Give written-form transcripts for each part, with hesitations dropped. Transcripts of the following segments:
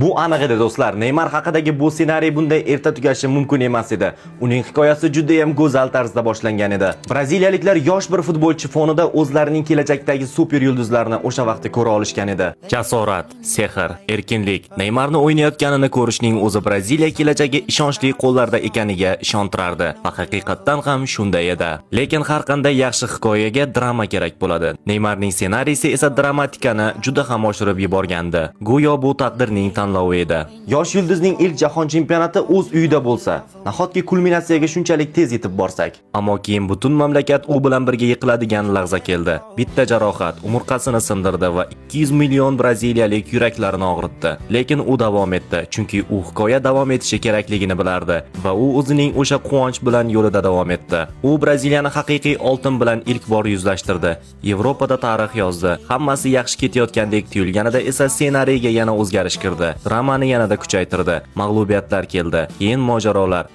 Bu aniq edi do'stlar. Neymar haqidagi bu ssenariy bunday erta tugashi mumkin emas edi. Uning hikoyasi juda ham go'zal tarzda boshlangan edi. Braziliyaliklar yosh bir futbolchi fonida o'zlarining kelajakdagi super yulduzlarini o'sha vaqtda ko'ra olishgan edi. Jasorat, sehr, erkinlik. Neymarni o'ynayotganini ko'rishning o'zi Braziliya kelajagi ishonchli qo'llarda ekaniga ishontirardi. Va haqiqatdan ham shunday edi. Lekin har qanday yaxshi hikoyaga drama kerak bo'ladi. Neymarning ssenariysi esa dramatikani juda ham oshirib yuborgandi. Go'yo bu taqdirning tanlovi edi. Yosh yulduzning ilk jahon chempionati o'z uyida bo'lsa, nahotki kulminatsiyaga shunchalik tez yetib borsak. Ammo keyin butun mamlakat u bilan birga yiqiladigan lahza keldi. Bitta jarohat umurtqasini sindirdi va 200 million braziliyalik yuraklarini og'ritdi. Lekin u davom etdi, chunki u hikoya davom etishi kerakligini bilardi va u o'zining o'sha quvonch bilan yo'lida davom etdi. U Braziliyani haqiqiy oltin bilan ilk bor yuzlashtirdi. Yevropada tarix yozdi. Hammasi yaxshi ketayotgandek tuyulganida esa ssenariyga yana o'zgarish kirdi. Dramani yanada kuchaytirdi. Mag'lubiyatlar keldi. Keyin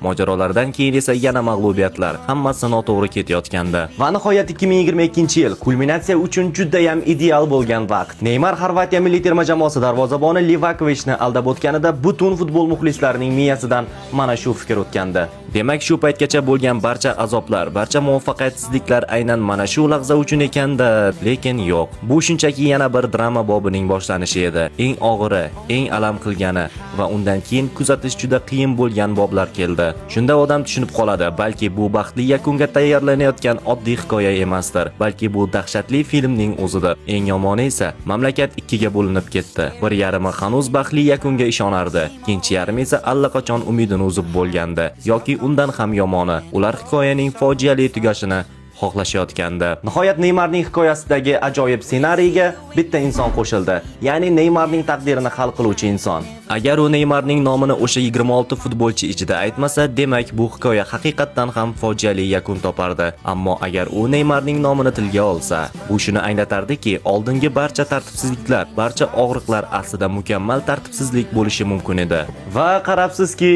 mojarolardan keyin esa yana mag'lubiyatlar. Hammasi noto'g'ri ketayotgandi. Va nihoyat 2022-yil kulminatsiya uchun juda ham ideal bo'lgan vaqt. Neymar Xorvatiya milliy terma jamoasi darvozaboni Livakovichni aldab o'tganida butun futbol muxlislarining miyasidan mana shu fikr o'tgandi. Demak, shu paytgacha bo'lgan barcha azoblar, barcha muvaffaqiyatsizliklar aynan mana shu lahza uchun ekanda, lekin yo'q. Bu shunchaki yana bir drama bobining boshlanishi edi. Eng og'iri, eng alam qilgani va undan keyin kuzatish juda qiyin bo'lgan boblar keldi. Shunda odam tushunib qoladi, balki bu baxtli yakunga tayyorlanayotgan oddiy hikoya emasdir, balki bu dahshatli filmning o'zidir. Eng yomoni esa mamlakat ikkiga bo'linib ketdi. Bir yarmi hanuz baxtli yakunga ishonardi, ikkinchi yarmi esa allaqachon umidini uzib bo'lgandi. Yoki undan ham yomoni, ular hikoyaning fojiali tugashini xohlashayotgandi. Nihoyat Neymarning hikoyasidagi ajoyib ssenariyga bitta inson qo'shildi. Ya'ni Neymarning taqdirini hal qiluvchi inson. Agar u Neymarning nomini o'sha 26 futbolchi ichida aytmasa, demak bu hikoya haqiqatdan ham fojiali yakun topardi. Ammo agar u Neymarning nomini tilga olsa, bu shuni anglatardiki, oldingi barcha tartibsizliklar, barcha og'riqlar aslida mukammal tartibsizlik bo'lishi mumkin edi. Va qarabsizki,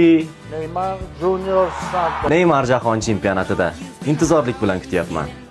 Neymar Junior Santos. Neymar jahon chempionatida intizorlik bilan kutyapman.